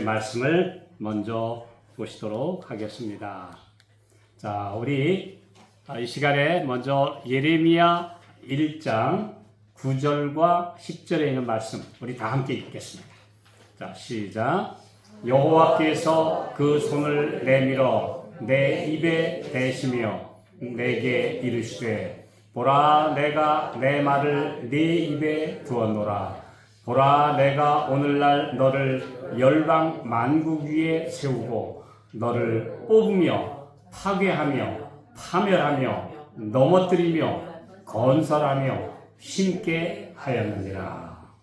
하나님의 말씀을 먼저 보시도록 하겠습니다. 자, 우리 이 시간에 먼저 예레미야 1장 9절과 10절에 있는 말씀 우리 다 함께 읽겠습니다. 자, 시작. 여호와께서 그 손을 내밀어 내 입에 대시며 내게 이르시되 보라, 내가 내 말을 네 입에 두었노라. 보라, 내가 오늘날 너를 열방 만국 위에 세우고 너를 뽑으며 파괴하며 파멸하며 넘어뜨리며 건설하며 심게 하였느니라.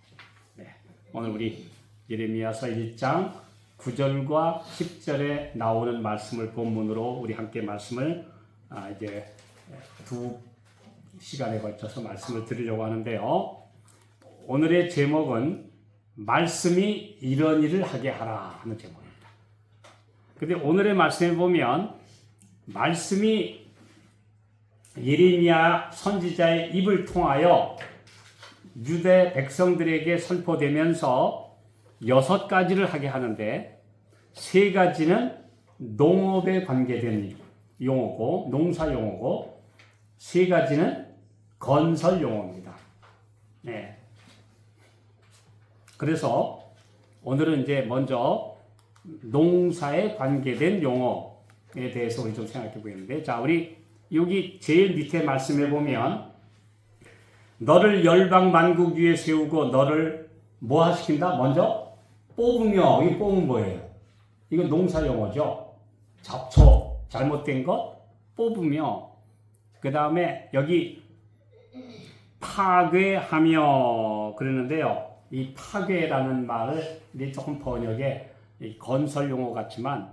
네, 오늘 우리 예레미야서 1장 9절과 10절에 나오는 말씀을 본문으로 우리 함께 말씀을 이제 두 시간에 걸쳐서 말씀을 드리려고 하는데요. 오늘의 제목은 말씀이 이런 일을 하게 하라 하는 제목입니다. 근데 오늘의 말씀에 보면 말씀이 예레미야 선지자의 입을 통하여 유대 백성들에게 선포되면서 6가지를 하게 하는데 3가지는 농업에 관계된 용어고 농사 용어고 3가지는 건설 용어입니다. 네. 그래서 오늘은 이제 먼저 농사에 관계된 용어에 대해서 우리 좀 생각해 보겠는데, 자, 우리 여기 제일 밑에 말씀해 보면 너를 열방 만국 위에 세우고 너를 뭐 하시킨다? 먼저 뽑으며, 이게 뽑으면 뭐예요? 이거 농사 용어죠. 잡초, 잘못된 것 뽑으며, 그 다음에 여기 파괴하며 그러는데요. 이 파괴라는 말을 조금 번역에 건설 용어 같지만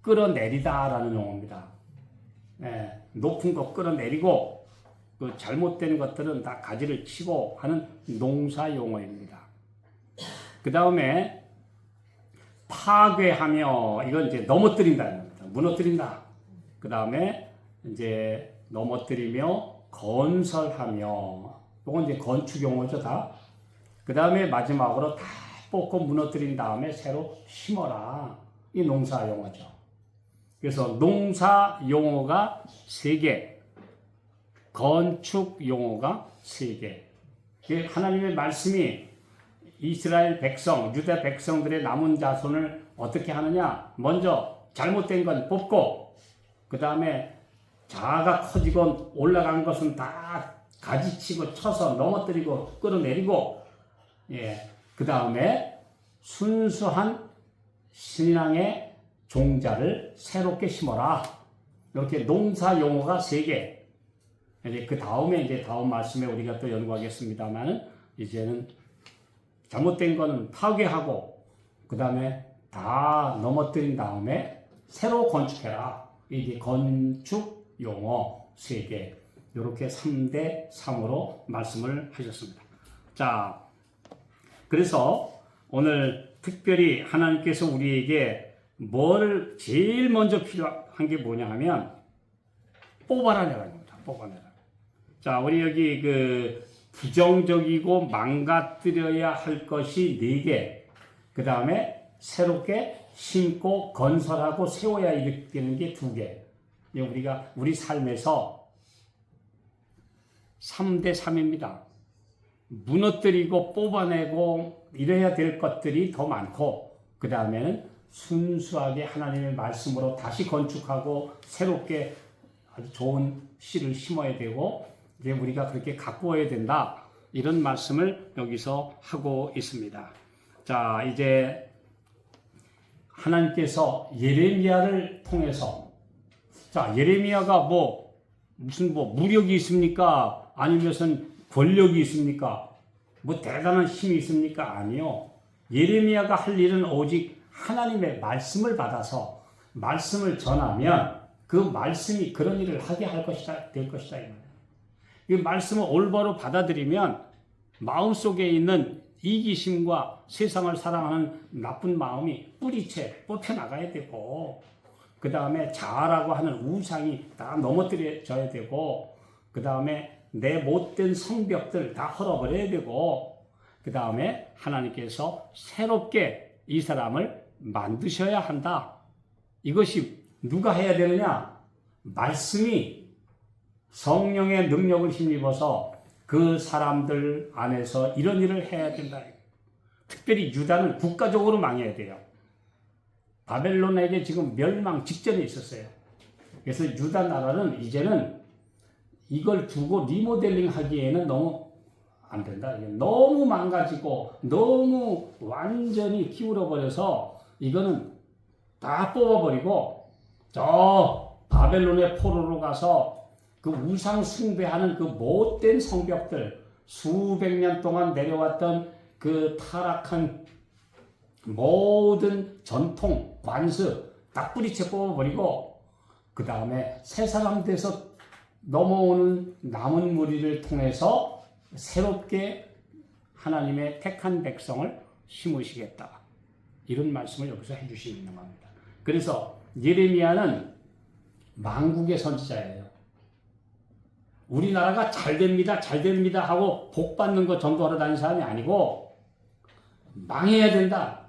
끌어내리다라는 용어입니다. 네, 높은 거 끌어내리고 그 잘못된 것들은 다 가지를 치고 하는 농사 용어입니다. 그 다음에 파괴하며, 이건 이제 넘어뜨린다는 겁니다. 무너뜨린다. 그 다음에 이제 넘어뜨리며 건설하며, 이건 이제 건축 용어죠, 다. 그 다음에 마지막으로 다 뽑고 무너뜨린 다음에 새로 심어라. 이 농사 용어죠. 그래서 농사 용어가 3개, 건축 용어가 3개. 하나님의 말씀이 이스라엘 백성, 유대 백성들의 남은 자손을 어떻게 하느냐? 먼저 잘못된 건 뽑고, 그 다음에 자아가 커지고 올라간 것은 다 가지치고 쳐서 넘어뜨리고 끌어내리고, 그 다음에 순수한 신앙의 종자를 새롭게 심어라. 이렇게 농사 용어가 3개. 그 다음에 이제 다음 말씀에 우리가 또 연구하겠습니다만, 이제는 잘못된 거는 파괴하고, 그 다음에 다 넘어뜨린 다음에 새로 건축해라. 이게 건축 용어 3개. 이렇게 3대 3으로 말씀을 하셨습니다. 자, 그래서 오늘 특별히 하나님께서 우리에게 뭐를 제일 먼저 필요한 게 뭐냐 하면 뽑아내라는 겁니다. 뽑아내라. 자, 우리 여기 부정적이고 망가뜨려야 할 것이 4개. 그 다음에 새롭게 심고 건설하고 세워야 되는 게 2개. 우리가 우리 삶에서 3대 3입니다. 무너뜨리고 뽑아내고 이래야 될 것들이 더 많고, 그 다음에는 순수하게 하나님의 말씀으로 다시 건축하고 새롭게 아주 좋은 씨를 심어야 되고, 이제 우리가 그렇게 가꾸어야 된다. 이런 말씀을 여기서 하고 있습니다. 자, 이제 하나님께서 예레미야를 통해서, 자, 예레미야가 무슨 무력이 있습니까? 아니면 권력이 있습니까? 대단한 힘이 있습니까? 아니요. 예레미야가 할 일은 오직 하나님의 말씀을 받아서 말씀을 전하면 그 말씀이 그런 일을 하게 될 것이다. 이 말씀을 올바로 받아들이면 마음속에 있는 이기심과 세상을 사랑하는 나쁜 마음이 뿌리채 뽑혀나가야 되고, 그 다음에 자아라고 하는 우상이 다 넘어뜨려져야 되고, 그 다음에 내 못된 성벽들 다 헐어버려야 되고, 그 다음에 하나님께서 새롭게 이 사람을 만드셔야 한다. 이것이 누가 해야 되느냐? 말씀이 성령의 능력을 힘입어서 그 사람들 안에서 이런 일을 해야 된다. 특별히 유다는 국가적으로 망해야 돼요. 바벨론에게 지금 멸망 직전에 있었어요. 그래서 유다 나라는 이제는 이걸 두고 리모델링 하기에는 너무 안 된다. 너무 망가지고 너무 완전히 기울어버려서 이거는 다 뽑아버리고 저 바벨론의 포로로 가서 그 우상 숭배하는 그 못된 성벽들, 수백 년 동안 내려왔던 그 타락한 모든 전통, 관습 다 뿌리채 뽑아버리고 그 다음에 새 사람 돼서 넘어오는 남은 무리를 통해서 새롭게 하나님의 택한 백성을 심으시겠다. 이런 말씀을 여기서 해주시고 있는 겁니다. 그래서 예레미야는 만국의 선지자예요. 우리나라가 잘 됩니다, 잘 됩니다 하고 복 받는 거 전도하러 다니는 사람이 아니고 망해야 된다.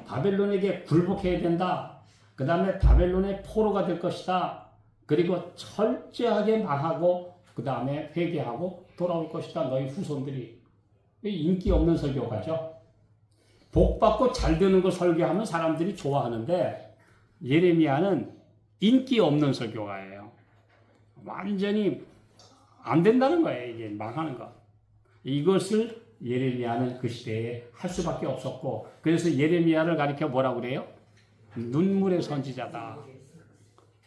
바벨론에게 굴복해야 된다. 그 다음에 바벨론의 포로가 될 것이다. 그리고 철저하게 망하고 그 다음에 회개하고 돌아올 것이다. 너희 후손들이. 인기 없는 설교가죠. 복 받고 잘 되는 거 설교하면 사람들이 좋아하는데 예레미야는 인기 없는 설교가예요. 완전히 안 된다는 거예요. 이게 망하는 거. 이것을 예레미야는 그 시대에 할 수밖에 없었고 그래서 예레미야를 가리켜 뭐라고 그래요? 눈물의 선지자다.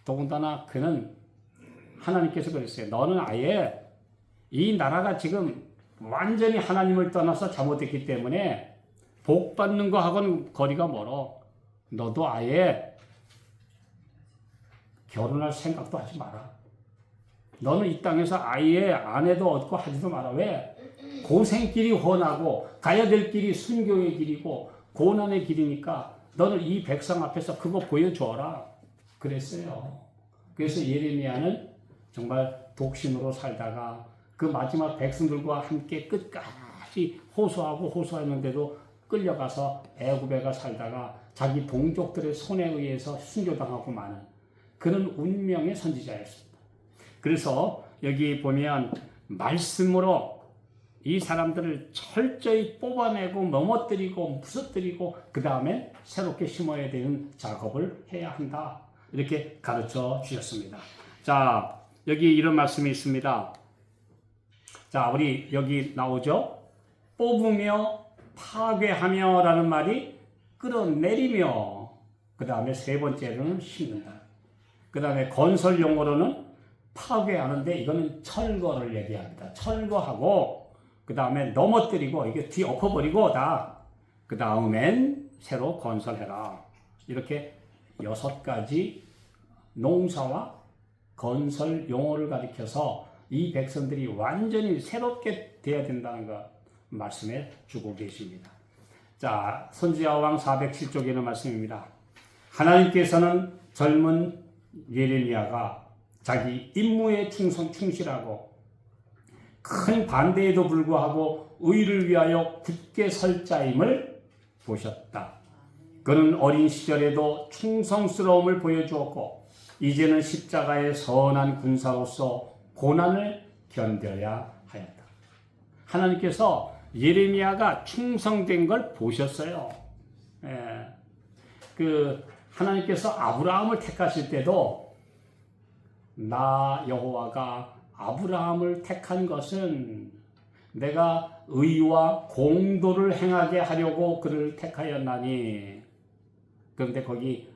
더군다나 그는 하나님께서 그랬어요. 너는 아예 이 나라가 지금 완전히 하나님을 떠나서 잘못했기 때문에 복 받는 거하고는 거리가 멀어. 너도 아예 결혼할 생각도 하지 마라. 너는 이 땅에서 아예 아내도 얻고 하지도 마라. 왜? 고생길이 훤하고 가야 될 길이 순교의 길이고 고난의 길이니까 너는 이 백성 앞에서 그거 보여줘라. 그랬어요. 그래서 예레미야는 정말 독신으로 살다가 그 마지막 백성들과 함께 끝까지 호소하는데도 끌려가서 애굽에 가 살다가 자기 동족들의 손에 의해서 순교당하고 마는 그런 운명의 선지자였습니다. 그래서 여기 보면 말씀으로 이 사람들을 철저히 뽑아내고 넘어뜨리고 부서뜨리고 그 다음에 새롭게 심어야 되는 작업을 해야 한다. 이렇게 가르쳐 주셨습니다. 자, 여기 이런 말씀이 있습니다. 자, 우리 여기 나오죠? 뽑으며 파괴하며 라는 말이 끌어내리며 그 다음에 세 번째로는 심는다. 그 다음에 건설 용어로는 파괴하는데 이거는 철거를 얘기합니다. 철거하고 그 다음에 넘어뜨리고 이게 뒤엎어버리고 다 그 다음엔 새로 건설해라. 이렇게 6가지 농사와 건설 용어를 가리켜서 이 백성들이 완전히 새롭게 돼야 된다는 거 말씀해 주고 계십니다. 자, 선지자 왕 407쪽에는 말씀입니다. 하나님께서는 젊은 예레미야가 자기 임무에 충실하고 큰 반대에도 불구하고 의를 위하여 굳게 설 자임을 보셨다. 그는 어린 시절에도 충성스러움을 보여주었고 이제는 십자가의 선한 군사로서 고난을 견뎌야 하였다. 하나님께서 예레미야가 충성된 걸 보셨어요. 하나님께서 아브라함을 택하실 때도 나 여호와가 아브라함을 택한 것은 내가 의와 공도를 행하게 하려고 그를 택하였나니. 그런데 거기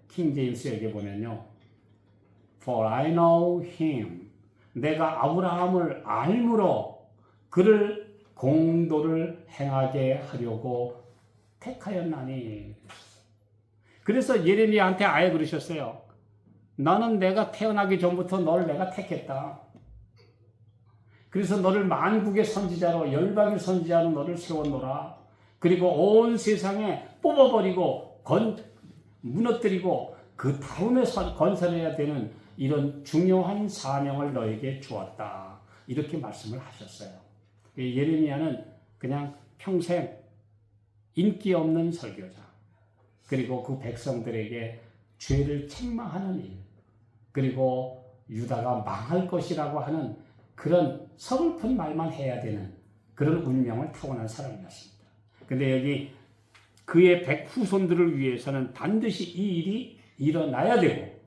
킹제임스에게 보면요. For I know him. 내가 아브라함을 알므로 그를 공도를 행하게 하려고 택하였나니. 그래서 예레미야한테 아예 그러셨어요. 나는 내가 태어나기 전부터 너를 내가 택했다. 그래서 너를 만국의 선지자로 열방의 선지자로 너를 세웠노라. 그리고 온 세상에 뽑아버리고 무너뜨리고 그 다음에 건설해야 되는 이런 중요한 사명을 너에게 주었다. 이렇게 말씀을 하셨어요. 예레미야는 그냥 평생 인기 없는 설교자, 그리고 그 백성들에게 죄를 책망하는 일, 그리고 유다가 망할 것이라고 하는 그런 서글픈 말만 해야 되는 그런 운명을 타고난 사람이었습니다. 근데 여기 그의 백후손들을 위해서는 반드시 이 일이 일어나야 되고,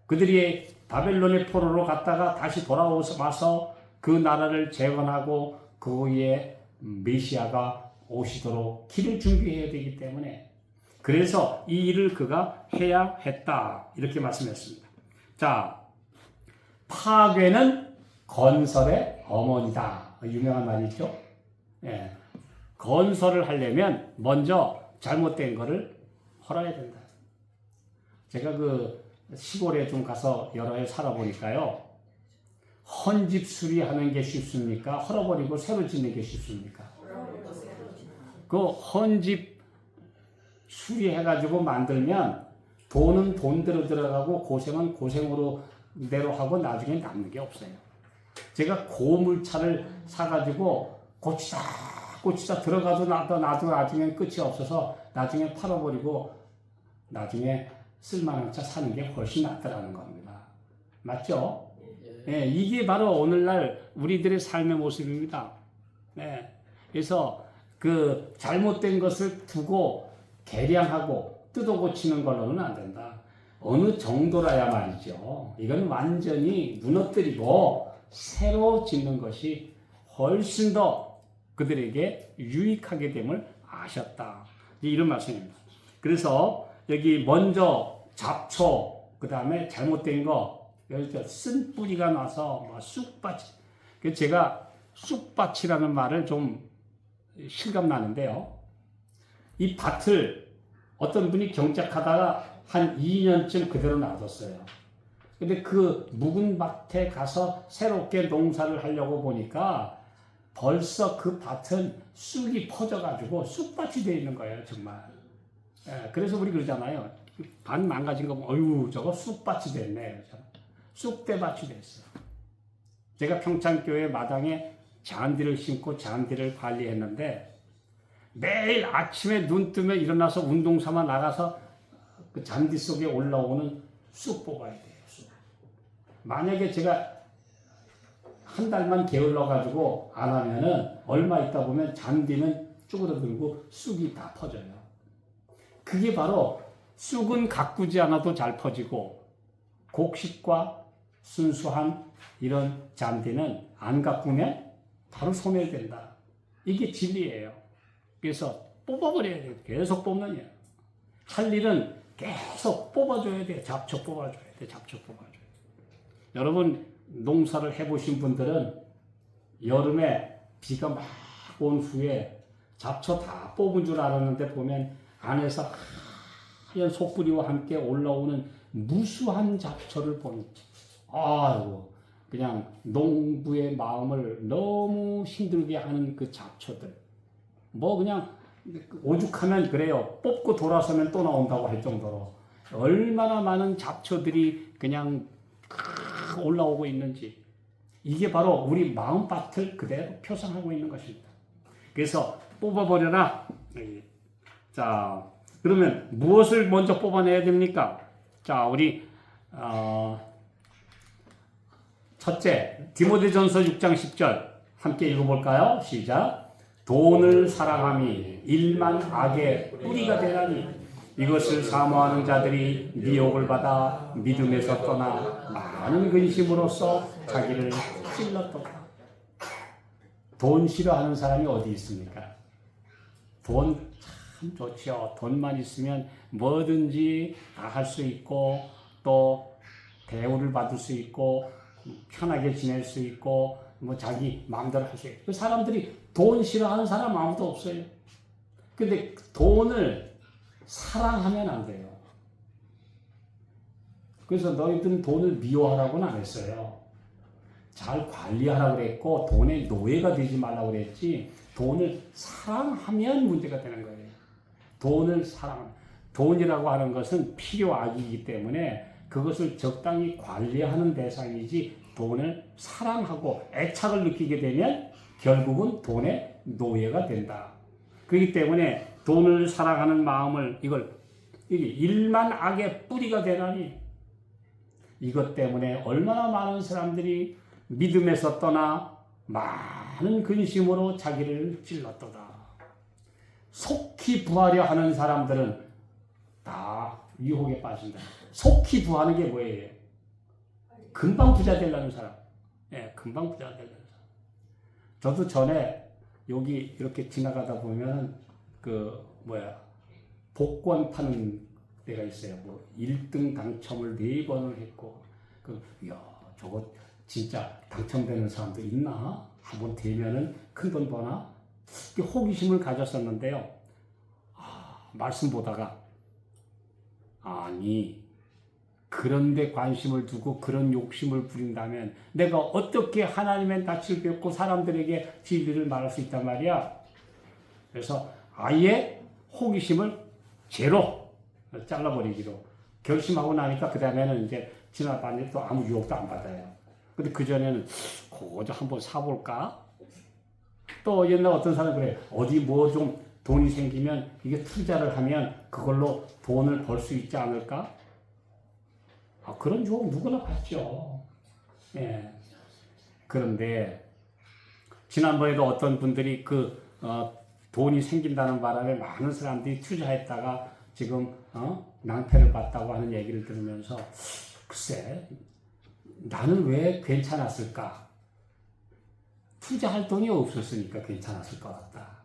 그들이 바벨론의 포로로 갔다가 다시 돌아와서 그 나라를 재건하고 그 위에 메시아가 오시도록 길을 준비해야 되기 때문에, 그래서 이 일을 그가 해야 했다, 이렇게 말씀했습니다. 자, 파괴는 건설의 어머니다, 유명한 말이죠. 예, 건설을 하려면 먼저 잘못된 거를 헐어야 된다. 제가 그 시골에 좀 가서 여러 해 살아보니까요, 헌집 수리하는 게 쉽습니까? 헐어버리고 새로 짓는 게 쉽습니까? 그 헌집 수리해가지고 만들면 돈은 돈대로 들어가고 고생은 고생으로 대로 하고 나중에 남는 게 없어요. 제가 고물차를 사가지고 고치다 들어가도 나도 나중에 끝이 없어서 나중에 팔아버리고 나중에 쓸만한 차 사는 게 훨씬 낫더라는 겁니다. 맞죠? 네, 이게 바로 오늘날 우리들의 삶의 모습입니다. 네, 그래서 그 잘못된 것을 두고 개량하고 뜯어 고치는 걸로는 안 된다. 어느 정도라야 말이죠. 이건 완전히 무너뜨리고 새로 짓는 것이 훨씬 더 그들에게 유익하게 됨을 아셨다. 이런 말씀입니다. 그래서 여기 먼저 잡초, 그 다음에 잘못된 거, 여기 쓴 뿌리가 나서 쑥밭. 제가 쑥밭이라는 말을 좀 실감나는데요. 이 밭을 어떤 분이 경작하다가 한 2년쯤 그대로 놔뒀어요. 근데 그 묵은 밭에 가서 새롭게 농사를 하려고 보니까 벌써 그 밭은 쑥이 퍼져가지고 쑥밭이 되어 있는 거예요, 정말. 예, 그래서 우리 그러잖아요. 밭 망가진 거 보면, 어휴, 저거 쑥밭이 됐네. 쑥대밭이 됐어. 제가 평창교회 마당에 잔디를 심고 잔디를 관리했는데 매일 아침에 눈 뜨면 일어나서 운동 삼아 나가서 그 잔디 속에 올라오는 쑥 뽑아야 돼요. 쑥. 만약에 제가 한 달만 게을러가지고 안 하면은 얼마 있다 보면 잔디는 쭈그러들고 쑥이 다 퍼져요. 그게 바로 쑥은 가꾸지 않아도 잘 퍼지고 곡식과 순수한 이런 잔디는 안 가꾸면 바로 소멸된다. 이게 진리예요. 그래서 뽑아버려야 돼요. 계속 뽑는 거예요. 할 일은 계속 뽑아줘야 돼요. 잡초 뽑아줘야 돼요. 잡초 뽑아줘야 돼요. 여러분 농사를 해보신 분들은 여름에 비가 막 온 후에 잡초 다 뽑은 줄 알았는데 보면 안에서 하얀 속뿌리와 함께 올라오는 무수한 잡초를 보니 아이고 그냥 농부의 마음을 너무 힘들게 하는 그 잡초들, 뭐 그냥 오죽하면 그래요. 뽑고 돌아서면 또 나온다고 할 정도로 얼마나 많은 잡초들이 그냥 올라오고 있는지, 이게 바로 우리 마음밭을 그대로 표상하고 있는 것입니다. 그래서 뽑아버려라. 자, 그러면 무엇을 먼저 뽑아내야 됩니까? 자, 우리 첫째 디모데전서 6장 10절 함께 읽어볼까요? 시작. 돈을 사랑함이 일만 악의 뿌리가 되나니 이것을 사모하는 자들이 미혹을 받아 믿음에서 떠나 많은 근심으로써 자기를 찔렀도다. 돈 싫어하는 사람이 어디 있습니까? 돈 참 좋죠. 돈만 있으면 뭐든지 다 할 수 있고 또 대우를 받을 수 있고 편하게 지낼 수 있고 뭐 자기 마음대로 할 수 있고. 그 사람들이 돈 싫어하는 사람 아무도 없어요. 근데 돈을 사랑하면 안 돼요. 그래서 너희들은 돈을 미워하라고는 안 했어요. 잘 관리하라고 그랬고 돈의 노예가 되지 말라고 그랬지, 돈을 사랑하면 문제가 되는 거예요. 돈을 돈이라고 하는 것은 필요악이기 때문에 그것을 적당히 관리하는 대상이지, 돈을 사랑하고 애착을 느끼게 되면 결국은 돈의 노예가 된다. 그렇기 때문에 돈을 사랑하는 마음을 이걸 이게 일만 악의 뿌리가 되나니 이것 때문에 얼마나 많은 사람들이 믿음에서 떠나 많은 근심으로 자기를 찔렀도다. 속히 부하려 하는 사람들은 다 유혹에 빠진다. 속히 부하는 게 뭐예요? 금방 부자 되려는 사람. 예, 금방 부자 되려는 사람. 저도 전에 여기 이렇게 지나가다 보면 복권 파는 데가 있어요. 뭐 1등 당첨을 4번을 했고 야, 저거 진짜 당첨되는 사람도 있나? 한번 되면은 큰 돈 버나? 호기심을 가졌었는데요. 말씀 보다가 아니 그런데 관심을 두고 그런 욕심을 부린다면 내가 어떻게 하나님의 낯을 뵙고 사람들에게 진리를 말할 수 있단 말이야. 그래서 아예 호기심을 제로 잘라버리기로 결심하고 나니까 그 다음에는 이제 지나다니 또 아무 유혹도 안 받아요. 근데 그전에는 그거 한번 사볼까? 또 옛날 어떤 사람이 그래. 어디 뭐 좀 돈이 생기면 이게 투자를 하면 그걸로 돈을 벌 수 있지 않을까? 그런 유혹 누구나 받죠. 예. 그런데 지난번에도 어떤 분들이 돈이 생긴다는 바람에 많은 사람들이 투자했다가 지금 낭패를 봤다고 하는 얘기를 들으면서 글쎄 나는 왜 괜찮았을까? 투자할 돈이 없었으니까 괜찮았을 것 같다.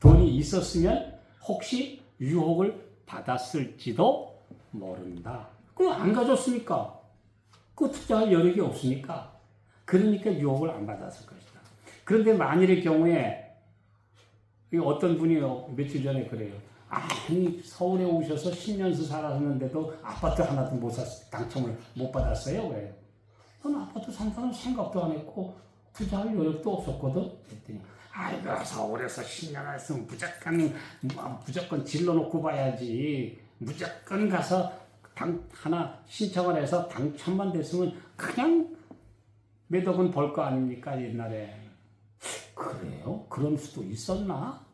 돈이 있었으면 혹시 유혹을 받았을지도 모른다. 그거 안 가졌으니까. 그 투자할 여력이 없으니까. 그러니까 유혹을 안 받았을 것이다. 그런데 만일의 경우에 어떤 분이 며칠 전에 그래요. 아니 서울에 오셔서 10년씩 살았는데도 아파트 하나도 당첨을 못 받았어요. 왜? 넌 아파트 산다는 생각도 안 했고 투자할 여력도 없었거든. 그랬더니 아이고 서울에서 10년 했으면 무조건 질러놓고 봐야지. 무조건 가서 하나 신청을 해서 당첨만 됐으면 그냥 몇 억은 벌 거 아닙니까 옛날에. 그래요? 그런 수도 있었나?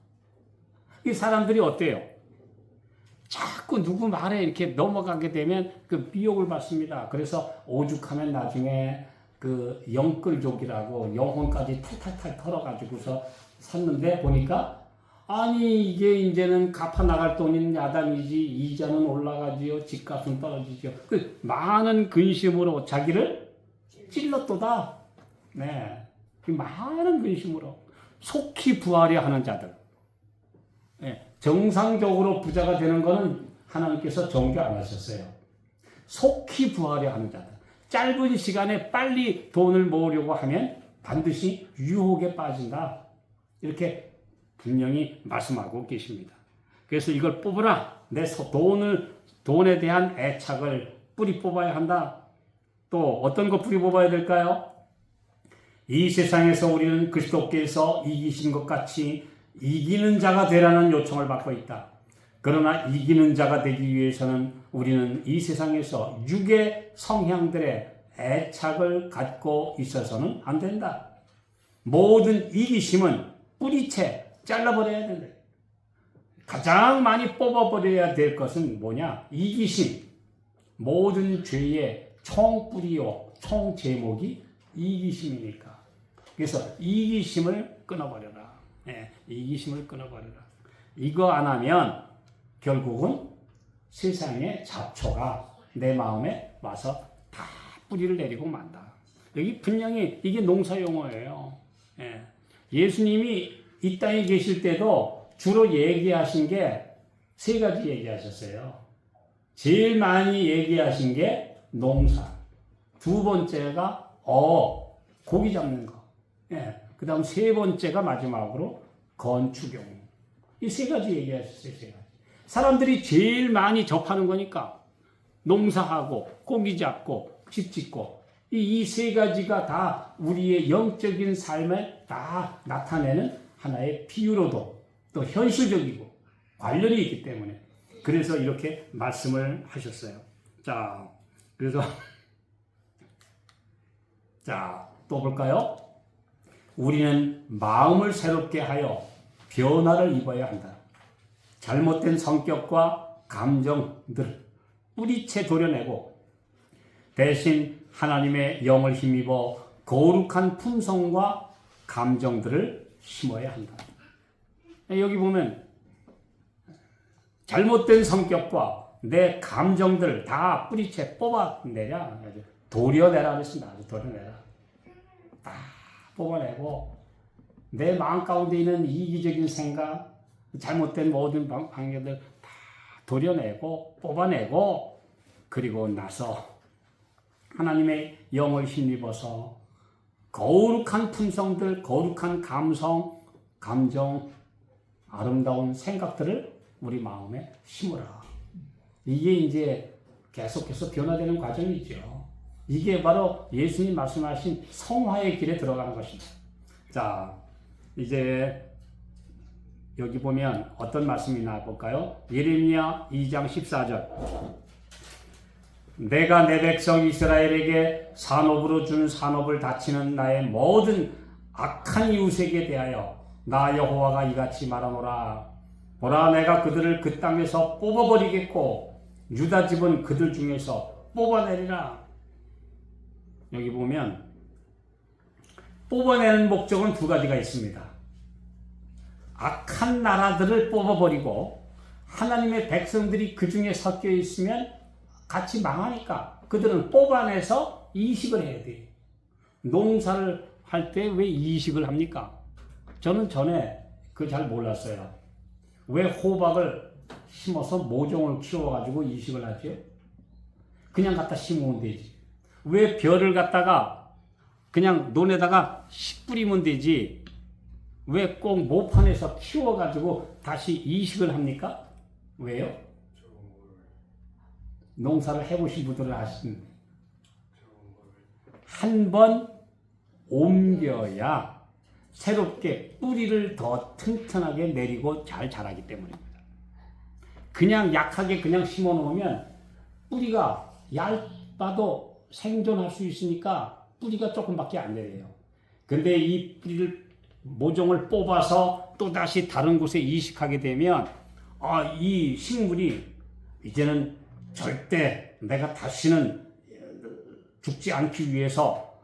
이 사람들이 어때요? 자꾸 누구 말에 이렇게 넘어가게 되면 미혹을 받습니다. 그래서 오죽하면 나중에 영끌족이라고 영혼까지 탈탈탈 털어가지고서 샀는데 보니까 아니 이게 이제는 갚아 나갈 돈인 야단이지 이자는 올라가지요 집값은 떨어지죠. 많은 근심으로 자기를 찔렀도다. 네, 많은 근심으로 속히 부하려 하는 자들. 네, 정상적으로 부자가 되는 것은 하나님께서 정죄 안 하셨어요. 속히 부하려 하는 자들. 짧은 시간에 빨리 돈을 모으려고 하면 반드시 유혹에 빠진다. 이렇게 분명히 말씀하고 계십니다. 그래서 이걸 뽑으라. 내 돈에 대한 애착을 뿌리 뽑아야 한다. 또 어떤 거 뿌리 뽑아야 될까요? 이 세상에서 우리는 그리스도께서 이기신 것 같이 이기는 자가 되라는 요청을 받고 있다. 그러나 이기는 자가 되기 위해서는 우리는 이 세상에서 육의 성향들의 애착을 갖고 있어서는 안 된다. 모든 이기심은 뿌리채 잘라버려야 된다. 가장 많이 뽑아버려야 될 것은 뭐냐? 이기심. 모든 죄의 총뿌리요, 총제목이 이기심이니까. 그래서 이기심을 끊어버려라. 네, 이기심을 끊어버려라. 이거 안 하면 결국은 세상의 잡초가 내 마음에 와서 다 뿌리를 내리고 만다. 여기 분명히 이게 농사용어예요. 예. 예수님이 이 땅에 계실 때도 주로 얘기하신 게 3가지 얘기하셨어요. 제일 많이 얘기하신 게 농사. 2번째가 고기 잡는 거. 예. 그 다음 3번째가 마지막으로 건축용. 이 3가지 얘기하셨어요. 3가지. 사람들이 제일 많이 접하는 거니까 농사하고 고기 잡고 집 짓고 이 3가지가 다 우리의 영적인 삶에 다 나타내는 하나의 비유로도 또 현실적이고 관련이 있기 때문에 그래서 이렇게 말씀을 하셨어요. 자, 그래서 또 볼까요? 우리는 마음을 새롭게 하여 변화를 입어야 한다. 잘못된 성격과 감정들 뿌리채 도려내고 대신 하나님의 영을 힘입어 거룩한 품성과 감정들을 심어야 한다. 여기 보면 잘못된 성격과 내 감정들 다 뿌리채 뽑아내라. 도려내라 그랬습니다. 도려내라. 다 뽑아내고 내 마음 가운데 있는 이기적인 생각, 잘못된 모든 방향들 다 도려내고 뽑아내고 그리고 나서 하나님의 영을 힘입어서 거룩한 품성들, 거룩한 감성, 감정, 아름다운 생각들을 우리 마음에 심으라. 이게 이제 계속해서 변화되는 과정이죠. 이게 바로 예수님 말씀하신 성화의 길에 들어가는 것입니다. 자, 이제 여기 보면 어떤 말씀이 나볼까요? 예레미야 2장 14절. 내가 내 백성 이스라엘에게 산업으로 준 산업을 다치는 나의 모든 악한 이웃에게 대하여 나 여호와가 이같이 말하노라. 보라, 내가 그들을 그 땅에서 뽑아버리겠고 유다 집은 그들 중에서 뽑아내리라. 여기 보면 뽑아내는 목적은 두 가지가 있습니다. 악한 나라들을 뽑아버리고 하나님의 백성들이 그 중에 섞여 있으면 같이 망하니까 그들은 뽑아내서 이식을 해야 돼요. 농사를 할 때 왜 이식을 합니까? 저는 전에 그거 잘 몰랐어요. 왜 호박을 심어서 모종을 키워가지고 이식을 하죠? 그냥 갖다 심으면 되지. 왜 벼를 갖다가 그냥 논에다가 씨 뿌리면 되지? 왜 꼭 모판에서 키워가지고 다시 이식을 합니까? 왜요? 농사를 해보신 분들은 아시는데 한 번 옮겨야 새롭게 뿌리를 더 튼튼하게 내리고 잘 자라기 때문입니다. 그냥 약하게 그냥 심어 놓으면 뿌리가 얇아도 생존할 수 있으니까 뿌리가 조금밖에 안 내려요. 근데 이 뿌리를 모종을 뽑아서 또 다시 다른 곳에 이식하게 되면 이 식물이 이제는 절대 내가 다시는 죽지 않기 위해서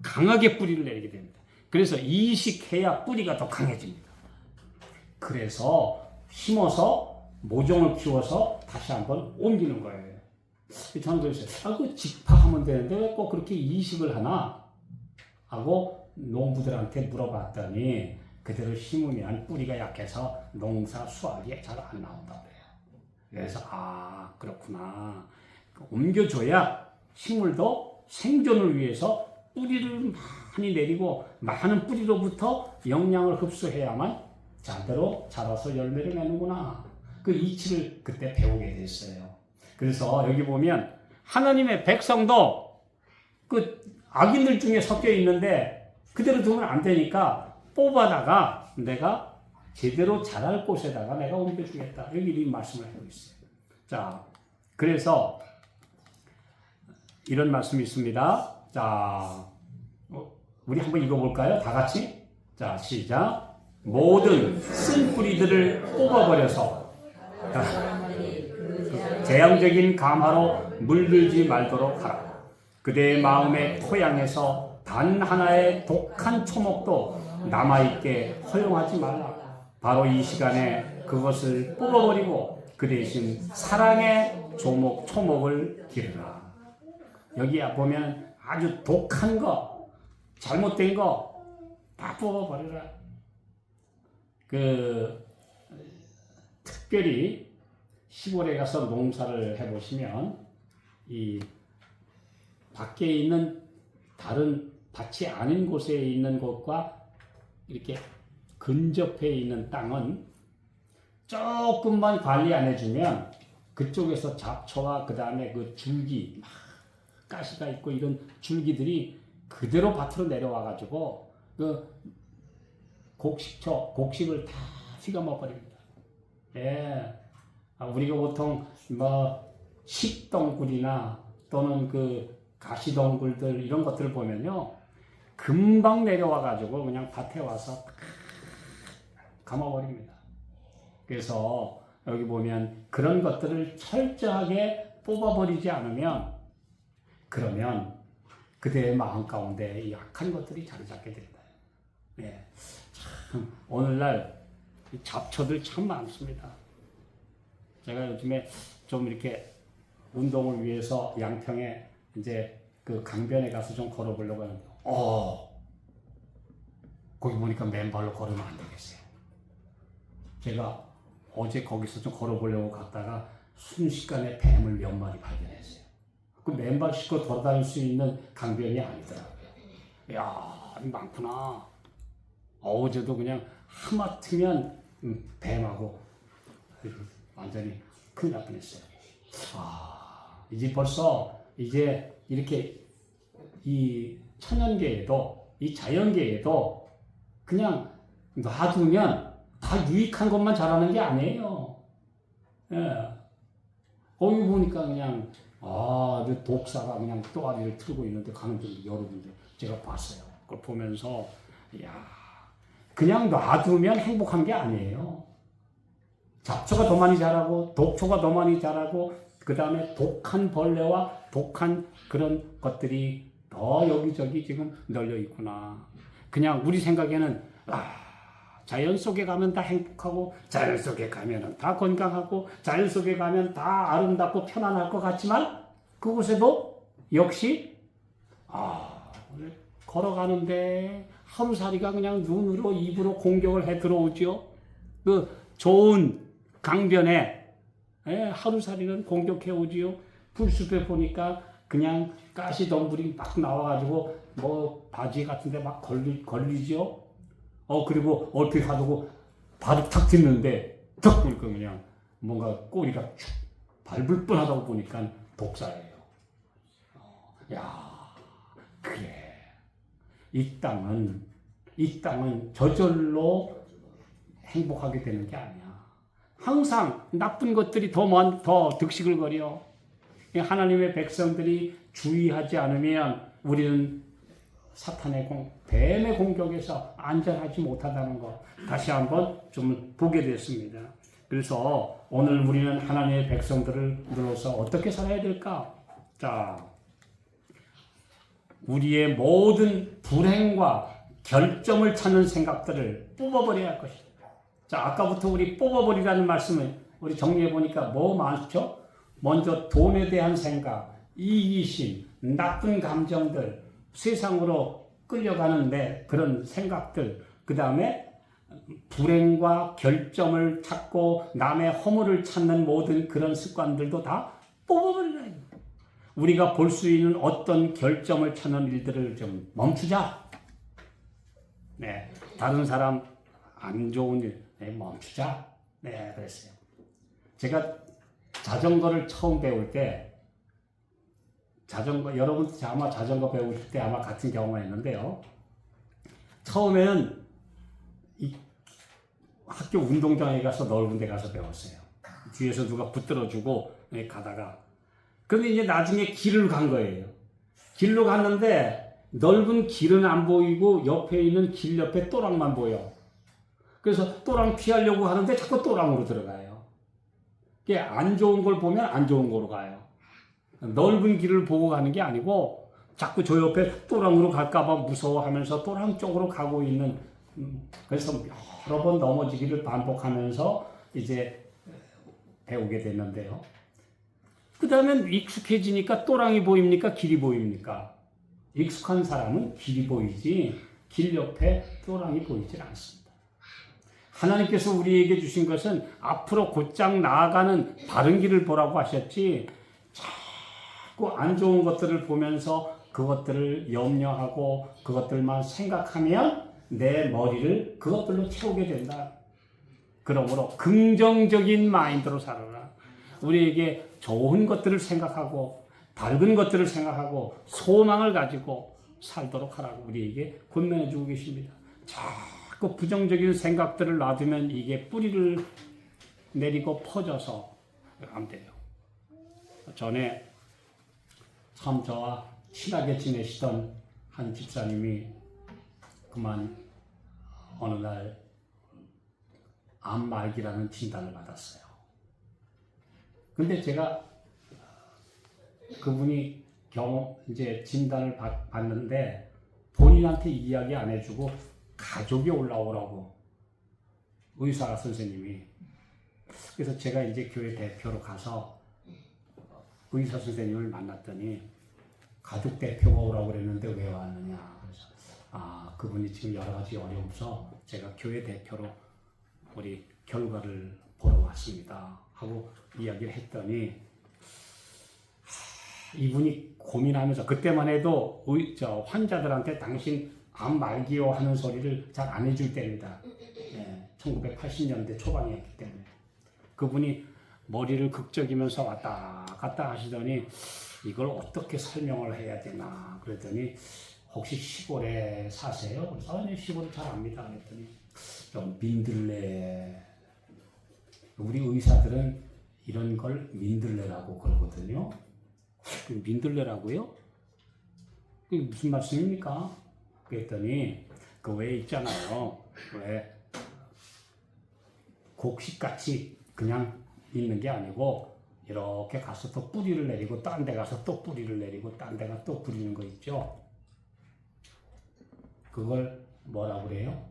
강하게 뿌리를 내리게 됩니다. 그래서 이식해야 뿌리가 더 강해집니다. 그래서 심어서 모종을 키워서 다시 한번 옮기는 거예요. 저는 그랬어요. 그 직파하면 되는데 왜 꼭 그렇게 이식을 하나? 하고 농부들한테 물어봤더니 그대로 심으면 뿌리가 약해서 농사 수확이 잘 안 나온다고 그래요. 그래서 그렇구나. 옮겨줘야 식물도 생존을 위해서 뿌리를 많이 내리고 많은 뿌리로부터 영양을 흡수해야만 제대로 자라서 열매를 내는구나. 그 이치를 그때 배우게 됐어요. 그래서 여기 보면 하나님의 백성도 그 악인들 중에 섞여 있는데 그대로 두면 안 되니까 뽑아다가 내가 제대로 자랄 곳에다가 내가 옮겨주겠다. 여기 이 말씀을 하고 있어요. 자, 그래서 이런 말씀이 있습니다. 자, 우리 한번 읽어볼까요? 다 같이? 자, 시작. 모든 쓴 뿌리들을 뽑아버려서 재앙적인 감화로 물들지 말도록 하라. 그대의 마음의 토양에서 단 하나의 독한 초목도 남아있게 허용하지 말라. 바로 이 시간에 그것을 뽑아버리고 그 대신 사랑의 초목을 기르라. 여기 보면 아주 독한 거, 잘못된 거 다 뽑아버리라. 특별히 시골에 가서 농사를 해보시면 이 밖에 있는 다른 밭이 아닌 곳에 있는 곳과 이렇게 근접해 있는 땅은 조금만 관리 안 해주면 그쪽에서 잡초와 그 다음에 그 줄기, 가시가 있고 이런 줄기들이 그대로 밭으로 내려와가지고 그 곡식을 다 휘감아버립니다. 예. 우리가 보통 식동굴이나 또는 그 가시동굴들 이런 것들을 보면요. 금방 내려와가지고 그냥 밭에 와서 감아버립니다. 그래서 여기 보면 그런 것들을 철저하게 뽑아버리지 않으면 그러면 그대의 마음 가운데 이 악한 것들이 자리 잡게 된다. 예. 참 오늘날 잡초들 참 많습니다. 제가 요즘에 좀 이렇게 운동을 위해서 양평에 이제 그 강변에 가서 좀 걸어보려고 하는데, 거기 보니까 맨발로 걸으면 안 되겠어요. 제가 어제 거기서 좀 걸어보려고 갔다가 순식간에 뱀을 몇 마리 발견했어요. 그 맨발 씻고 돌아다닐 수 있는 강변이 아니더라고요. 이야, 많구나. 어제도 그냥 하마터면 뱀하고 완전히 큰일 날 뻔했어요. 이제 벌써 이제 이렇게 이 천연계에도 이 자연계에도 그냥 놔두면 다 유익한 것만 자라는 게 아니에요. 예. 거기 보니까 그냥 독사가 그냥 또아리를 틀고 있는데 가는 분들 여러분들 제가 봤어요. 그걸 보면서 그냥 놔두면 행복한 게 아니에요. 잡초가 더 많이 자라고 독초가 더 많이 자라고 그 다음에 독한 벌레와 독한 그런 것들이 더 여기저기 지금 널려 있구나. 그냥 우리 생각에는 자연 속에 가면 다 행복하고 자연 속에 가면 다 건강하고 자연 속에 가면 다 아름답고 편안할 것 같지만 그곳에도 역시 걸어가는데 하루살이가 그냥 눈으로 입으로 공격을 해 들어오죠. 그 좋은 강변에 하루살이는 공격해 오지요. 풀숲에 보니까 그냥 가시덤불이 막 나와가지고 뭐 바지 같은데 막 걸리죠. 그리고 얼핏 가두고 발을 탁 딛는데 탁 보니까 그냥 뭔가 꼬리가 쭉 밟을 뻔하다고 보니까 독사예요. 그래. 이 땅은 저절로 행복하게 되는 게 아니야. 항상 나쁜 것들이 더 득식을 거려. 하나님의 백성들이 주의하지 않으면 우리는 사탄의 뱀의 공격에서 안전하지 못하다는 것 다시 한번 좀 보게 됐습니다. 그래서 오늘 우리는 하나님의 백성들을 눌러서 어떻게 살아야 될까? 자, 우리의 모든 불행과 결점을 찾는 생각들을 뽑아버려야 할 것이다. 자, 아까부터 우리 뽑아버리라는 말씀을 우리 정리해 보니까 뭐 많죠? 먼저 돈에 대한 생각, 이기심, 나쁜 감정들, 세상으로 끌려가는데 그런 생각들, 그 다음에 불행과 결점을 찾고 남의 허물을 찾는 모든 그런 습관들도 다 뽑아버리라. 우리가 볼 수 있는 어떤 결점을 찾는 일들을 좀 멈추자. 다른 사람 안 좋은 일 멈추자. 그랬어요. 제가 자전거를 처음 배울 때 여러분 아마 자전거 배우실 때 아마 같은 경험을 했는데요. 처음에는 이 학교 운동장에 가서 넓은 데 가서 배웠어요. 뒤에서 누가 붙들어주고 가다가 그런데 이제 나중에 길을 간 거예요. 길로 갔는데 넓은 길은 안 보이고 옆에 있는 길 옆에 또랑만 보여. 그래서 또랑 피하려고 하는데 자꾸 또랑으로 들어가요. 이게 안 좋은 걸 보면 안 좋은 거로 가요. 넓은 길을 보고 가는 게 아니고 자꾸 저 옆에 또랑으로 갈까봐 무서워하면서 또랑 쪽으로 가고 있는 그래서 여러 번 넘어지기를 반복하면서 이제 배우게 됐는데요. 그 다음에 익숙해지니까 또랑이 보입니까? 길이 보입니까? 익숙한 사람은 길이 보이지 길 옆에 또랑이 보이질 않습니다. 하나님께서 우리에게 주신 것은 앞으로 곧장 나아가는 바른 길을 보라고 하셨지 자꾸 안 좋은 것들을 보면서 그것들을 염려하고 그것들만 생각하면 내 머리를 그것들로 채우게 된다. 그러므로 긍정적인 마인드로 살아라. 우리에게 좋은 것들을 생각하고 밝은 것들을 생각하고 소망을 가지고 살도록 하라고 우리에게 권면해 주고 계십니다. 자꾸 부정적인 생각들을 놔두면 이게 뿌리를 내리고 퍼져서 안 돼요. 전에 참 저와 친하게 지내시던 한 집사님이 그만 어느 날 암말기라는 진단을 받았어요. 근데 제가 그분이 이제 진단을 받는데 본인한테 이야기 안 해주고 가족이 올라오라고 의사 선생님이. 그래서 제가 이제 교회 대표로 가서 의사 선생님을 만났더니 가족 대표가 오라고 그랬는데 왜 왔느냐. 그래서 그분이 지금 여러 가지 어려워서 제가 교회 대표로 우리 결과를 보러 왔습니다 하고 이야기를 했더니 이분이 고민하면서 그때만 해도 환자들한테 당신 암 말기요 하는 소리를 잘 안 해줄 때입니다. 1980년대 초반이었기 때문에 그분이 머리를 극적이면서 왔다 갔다 하시더니 이걸 어떻게 설명을 해야 되나 그랬더니 혹시 시골에 사세요? 그래서 아니 시골을 잘 압니다. 그랬더니 좀 민들레, 우리 의사들은 이런 걸 민들레라고 그러거든요. 민들레라고요? 그게 무슨 말씀입니까? 그랬더니 그 왜 있잖아요. 왜 곡식같이 그냥 있는 게 아니고 이렇게 가서 또 뿌리를 내리고 딴 데 가서 또 뿌리를 내리고 딴 데가 또 뿌리는 거 있죠. 그걸 뭐라고 그래요?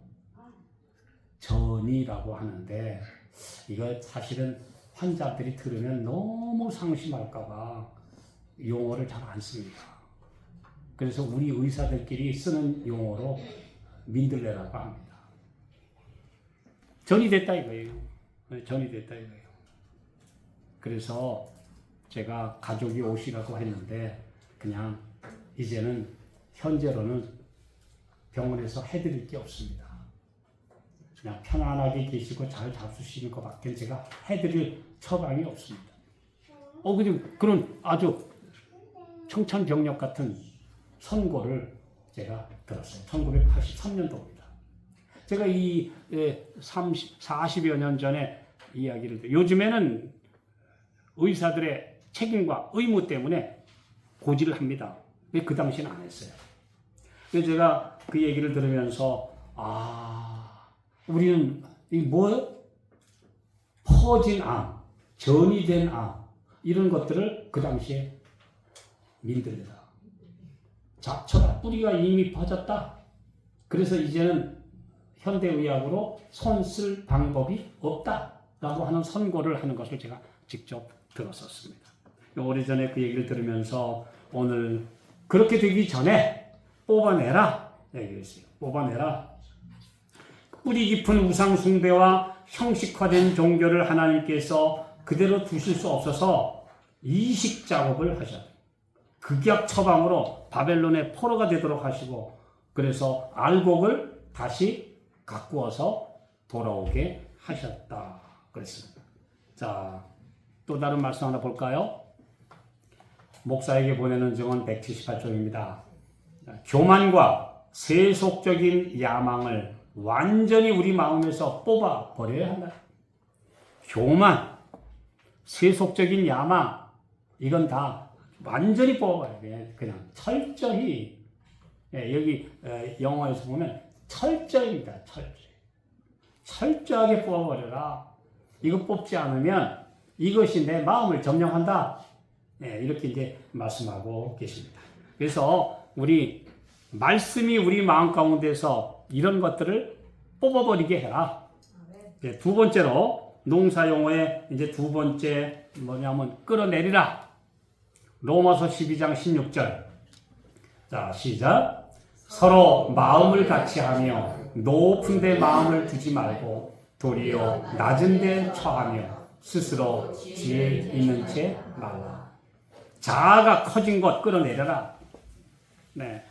전이라고 하는데 이거 사실은 환자들이 들으면 너무 상심할까봐 용어를 잘 안 씁니다. 그래서 우리 의사들끼리 쓰는 용어로 민들레라고 합니다. 전이 됐다 이거예요. 전이 됐다 이거예요. 그래서 제가 가족이 오시라고 했는데 그냥 이제는 현재로는 병원에서 해드릴 게 없습니다. 그냥 편안하게 계시고 잘 잡수시는 것밖에 제가 해드릴 처방이 없습니다. 그런 아주 청천벽력 같은 선고를 제가 들었어요. 1983년도입니다. 제가 이 40여 년 전에 이야기를 요즘에는 의사들의 책임과 의무 때문에 고지를 합니다. 왜 그 당시는 안 했어요. 그래서 제가 그 얘기를 들으면서 우리는 퍼진 암, 전이 된 암 이런 것들을 그 당시에 민들레다. 잡초다. 뿌리가 이미 퍼졌다. 그래서 이제는 현대의학으로 손 쓸 방법이 없다라고 하는 선고를 하는 것을 제가 직접 들었었습니다. 오래전에 그 얘기를 들으면서 오늘 그렇게 되기 전에 뽑아내라 얘기했어요. 뽑아내라. 뿌리 깊은 우상 숭배와 형식화된 종교를 하나님께서 그대로 두실 수 없어서 이식 작업을 하셨다. 극약 처방으로 바벨론의 포로가 되도록 하시고 그래서 알곡을 다시 가꾸어서 돌아오게 하셨다. 그랬습니다. 자, 또 다른 말씀 하나 볼까요? 목사에게 보내는 증언 178쪽입니다. 교만과 세속적인 야망을 완전히 우리 마음에서 뽑아버려야 한다. 교만, 세속적인 야망, 이건 다 완전히 뽑아야 돼. 그냥 철저히. 여기 영어에서 보면 철저입니다. 철저하게 뽑아버려라. 이거 뽑지 않으면 이것이 내 마음을 점령한다. 이렇게 이제 말씀하고 계십니다. 그래서 말씀이 우리 마음 가운데서 이런 것들을 뽑아버리게 해라. 두 번째로 농사 용어의 이제 두 번째 뭐냐면 끌어내리라. 로마서 12장 16절. 자, 시작. 서로 마음을 같이 하며 높은 데 마음을 두지 말고 도리어 낮은 데 처하며 스스로 지혜 있는 채 말라. 자아가 커진 것 끌어내려라.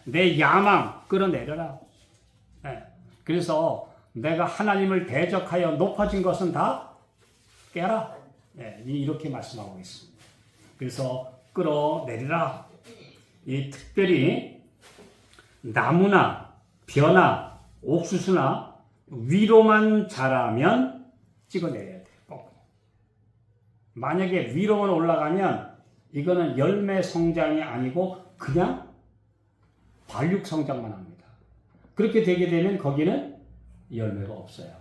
내 야망 끌어내려라. 그래서 내가 하나님을 대적하여 높아진 것은 다 깨라. 이렇게 말씀하고 있습니다. 그래서 끌어내리라. 특별히 나무나 벼나 옥수수나 위로만 자라면 찍어내려야 돼요. 만약에 위로만 올라가면 이거는 열매 성장이 아니고 그냥 발육 성장만 합니다. 그렇게 되게 되면 거기는 열매가 없어요.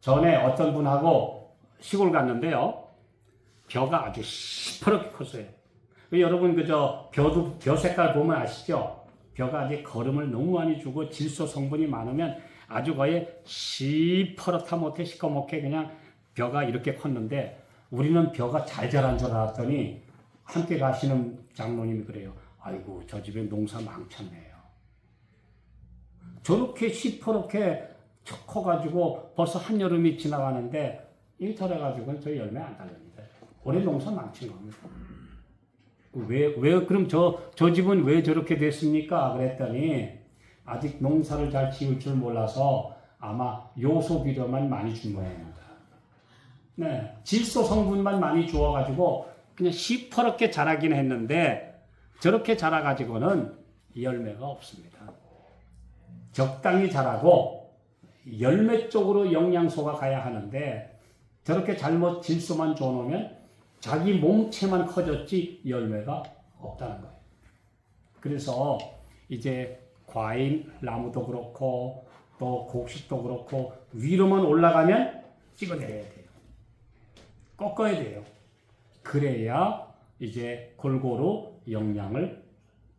전에 어떤 분하고 시골 갔는데요. 벼가 아주 시퍼렇게 컸어요. 여러분 그저 벼 색깔 보면 아시죠? 벼가 아주 거름을 너무 많이 주고 질소 성분이 많으면 아주 거의 시퍼렇다 못해 시꺼멓게 그냥 벼가 이렇게 컸는데 우리는 벼가 잘 자란 줄 알았더니 함께 가시는 장로님이 그래요. 아이고 저 집에 농사 망쳤네요. 저렇게 시퍼렇게 커가지고 벌써 한여름이 지나가는데 이 저래가지고는 저 열매 안 달립니다. 올해 농사 망친 겁니다. 왜 그럼 저 집은 왜 저렇게 됐습니까? 그랬더니 아직 농사를 잘 지을 줄 몰라서 아마 요소 비료만 많이 준 모양입니다. 네, 질소 성분만 많이 주어가지고 그냥 시퍼렇게 자라긴 했는데 저렇게 자라가지고는 열매가 없습니다. 적당히 자라고 열매 쪽으로 영양소가 가야 하는데 저렇게 잘못 질소만 줘놓으면 자기 몸체만 커졌지 열매가 없다는 거예요. 그래서 이제 과일, 나무도 그렇고 또 곡식도 그렇고 위로만 올라가면 찍어내려야 돼요. 꺾어야 돼요. 그래야 이제 골고루 영양을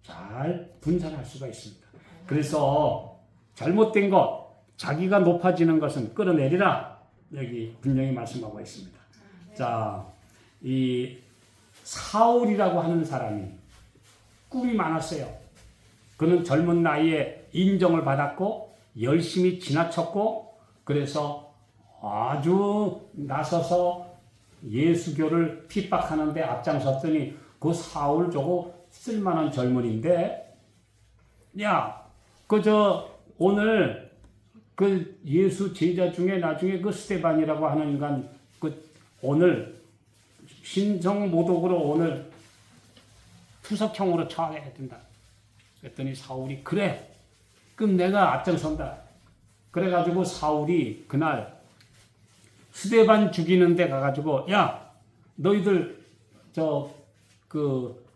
잘 분산할 수가 있습니다. 그래서 잘못된 것, 자기가 높아지는 것은 끌어내리라. 여기 분명히 말씀하고 있습니다. 자, 이 사울이라고 하는 사람이 꿈이 많았어요. 그는 젊은 나이에 인정을 받았고 열심히 지나쳤고 그래서 아주 나서서 예수교를 핍박하는데 앞장섰더니 그 사울 저거 쓸만한 젊은인데 야, 오늘 그 예수 제자 중에 나중에 그 스데반이라고 하는 인간 오늘 신성모독으로 오늘 투석형으로 처하게 된다. 그랬더니 사울이 그래. 그럼 내가 앞장선다. 그래가지고 사울이 그날 스데반 죽이는 데 가가지고 야 너희들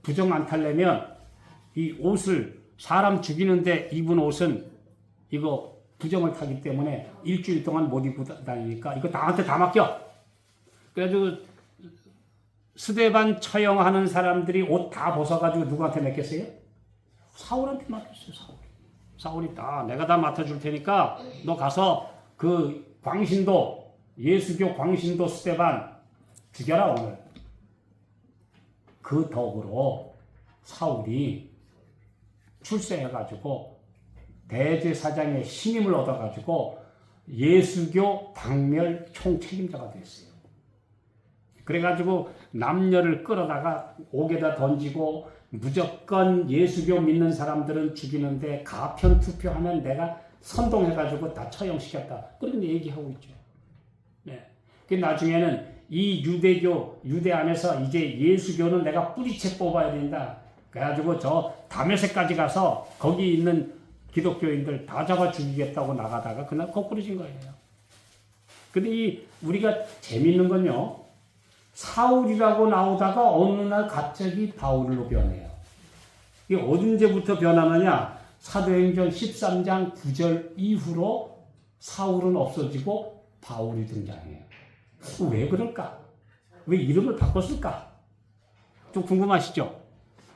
부정 안 탈려면 이 옷을 사람 죽이는데 입은 옷은 이거 부정을 타기 때문에 일주일 동안 못 입고 다니니까 이거 나한테 다 맡겨. 그래가지고 스데반 처형하는 사람들이 옷 다 벗어가지고 누구한테 맡겼어요? 사울한테 맡겼어요. 사울이 내가 다 맡아줄 테니까 너 가서 그 광신도 예수교 광신도 스데반 죽여라 오늘. 그 덕으로 사울이 출세해가지고 대제사장의 신임을 얻어가지고 예수교 당멸 총책임자가 됐어요. 그래가지고 남녀를 끌어다가 옥에다 던지고 무조건 예수교 믿는 사람들은 죽이는데 가편 투표하면 내가 선동해가지고 다 처형시켰다. 그런 얘기하고 있죠. 네. 그 나중에는 이 유대 안에서 이제 예수교는 내가 뿌리채 뽑아야 된다. 그래가지고 저 다메섹까지 가서 거기 있는 기독교인들 다 잡아 죽이겠다고 나가다가 그날 거꾸로진 거예요. 근데 우리가 재밌는 건요. 사울이라고 나오다가 어느 날 갑자기 바울로 변해요. 이게 언제부터 변하느냐? 사도행전 13장 9절 이후로 사울은 없어지고 바울이 등장해요. 왜 그럴까? 왜 이름을 바꿨을까? 좀 궁금하시죠?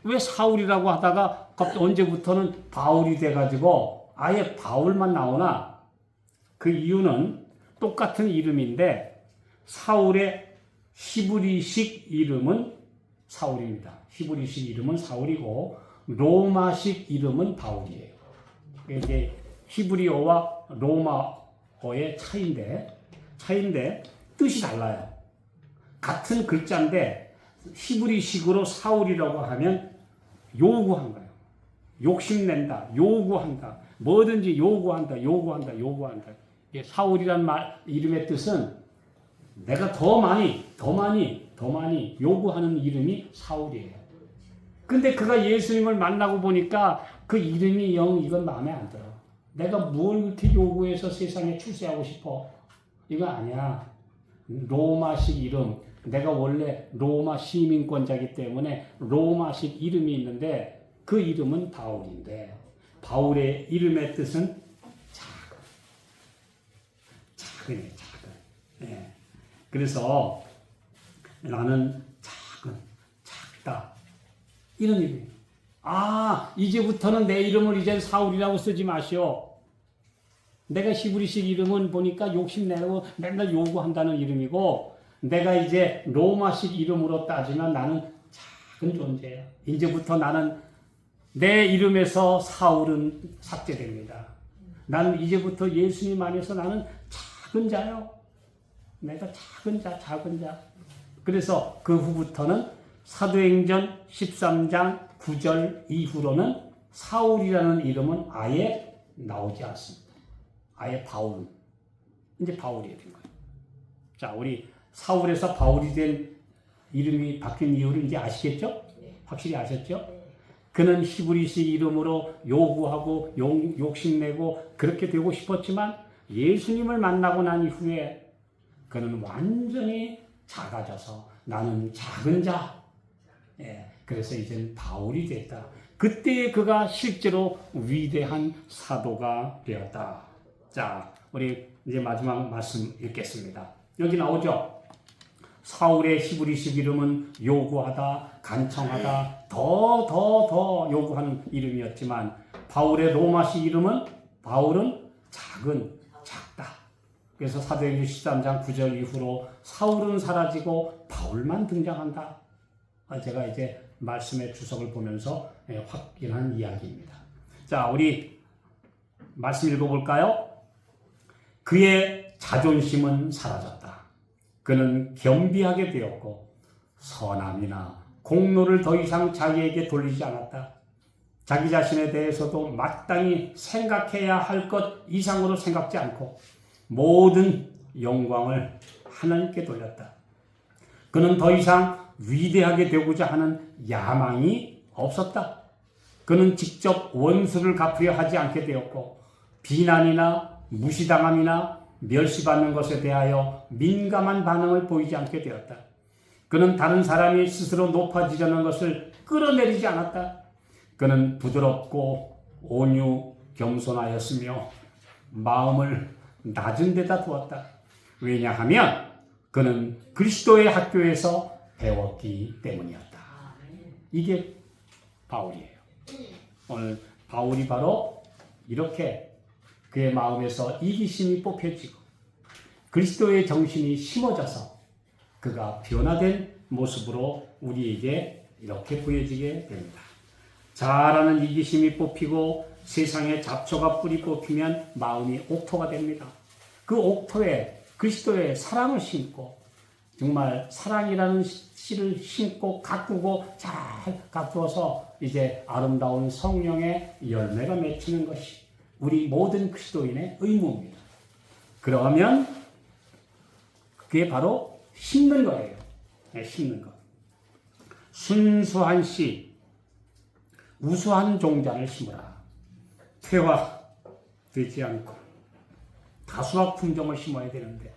왜 사울이라고 하다가 갑자기 언제부터는 바울이 돼가지고 아예 바울만 나오나? 그 이유는 똑같은 이름인데 사울의 히브리식 이름은 사울입니다. 히브리식 이름은 사울이고 로마식 이름은 바울이에요. 이게 히브리어와 로마어의 차이인데 뜻이 달라요. 같은 글자인데 히브리식으로 사울이라고 하면 요구한 거예요. 욕심낸다, 요구한다, 뭐든지 요구한다. 사울이란 이름의 뜻은 내가 더 많이 요구하는 이름이 사울이에요. 근데 그가 예수님을 만나고 보니까 그 이름이 이건 마음에 안 들어. 내가 뭘 그렇게 요구해서 세상에 출세하고 싶어? 이거 아니야. 로마식 이름. 내가 원래 로마 시민권자이기 때문에 로마식 이름이 있는데 그 이름은 바울인데 바울의 이름의 뜻은 작은. 네. 그래서 나는 작다. 이런 의미. 이제부터는 내 이름을 이제 사울이라고 쓰지 마시오. 내가 히브리식 이름은 보니까 욕심내고 맨날 요구한다는 이름이고, 내가 이제 로마식 이름으로 따지면 나는 작은 존재야. 이제부터 나는 내 이름에서 사울은 삭제됩니다. 나는 이제부터 예수님 안에서 나는 작은 자요. 내가 작은 자. 그래서 그 후부터는 사도행전 13장 9절 이후로는 사울이라는 이름은 아예 나오지 않습니다. 아예 바울. 이제 바울이 된 거예요. 자, 우리 사울에서 바울이 된 이름이 바뀐 이유를 이제 아시겠죠? 확실히 아셨죠? 그는 히브리식 이름으로 요구하고 욕심내고 그렇게 되고 싶었지만 예수님을 만나고 난 이후에 그는 완전히 작아져서 나는 작은 자. 그래서 이제는 바울이 됐다. 그때 그가 실제로 위대한 사도가 되었다. 자, 우리 이제 마지막 말씀 읽겠습니다. 여기 나오죠? 사울의 히브리식 이름은 요구하다, 간청하다, 더 요구하는 이름이었지만 바울의 로마식 이름은 바울은 작다. 그래서 사도행전 13장 9절 이후로 사울은 사라지고 바울만 등장한다. 제가 이제 말씀의 주석을 보면서 확인한 이야기입니다. 자, 우리 말씀 읽어볼까요? 그의 자존심은 사라졌다. 그는 겸비하게 되었고 선함이나 공로를 더 이상 자기에게 돌리지 않았다. 자기 자신에 대해서도 마땅히 생각해야 할 것 이상으로 생각지 않고 모든 영광을 하나님께 돌렸다. 그는 더 이상 위대하게 되고자 하는 야망이 없었다. 그는 직접 원수를 갚으려 하지 않게 되었고 비난이나 무시당함이나 멸시받는 것에 대하여 민감한 반응을 보이지 않게 되었다. 그는 다른 사람이 스스로 높아지려는 것을 끌어내리지 않았다. 그는 부드럽고 온유 겸손하였으며 마음을 낮은 데다 두었다. 왜냐하면 그는 그리스도의 학교에서 배웠기 때문이었다. 이게 바울이에요. 오늘 바울이 바로 이렇게 그의 마음에서 이기심이 뽑혀지고 그리스도의 정신이 심어져서 그가 변화된 모습으로 우리에게 이렇게 보여지게 됩니다. 자라는 이기심이 뽑히고 세상에 잡초가 뿌리 뽑히면 마음이 옥토가 됩니다. 그 옥토에 그리스도의 사랑을 심고 정말 사랑이라는 씨를 심고 가꾸고 잘 가꾸어서 이제 아름다운 성령의 열매가 맺히는 것이 우리 모든 그리스도인의 의무입니다. 그러면 그게 바로 심는 거예요. 심는 것. 순수한 씨, 우수한 종자를 심으라. 퇴화되지 않고 다수학 품종을 심어야 되는데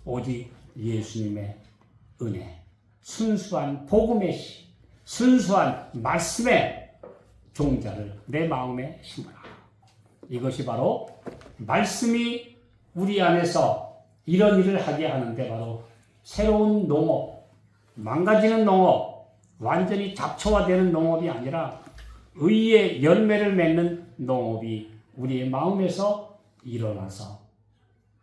오직 예수님의 은혜, 순수한 복음의 씨, 순수한 말씀의 종자를 내 마음에 심어라. 이것이 바로 말씀이 우리 안에서 이런 일을 하게 하는데 바로 새로운 농업, 망가지는 농업, 완전히 잡초화되는 농업이 아니라 의의 열매를 맺는 농업이 우리의 마음에서 일어나서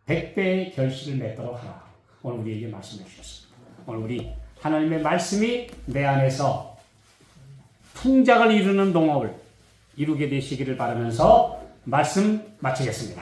100배의 결실을 맺도록 하라. 오늘 우리에게 말씀해 주셨습니다. 오늘 우리 하나님의 말씀이 내 안에서 풍작을 이루는 농업을 이루게 되시기를 바라면서 말씀 마치겠습니다.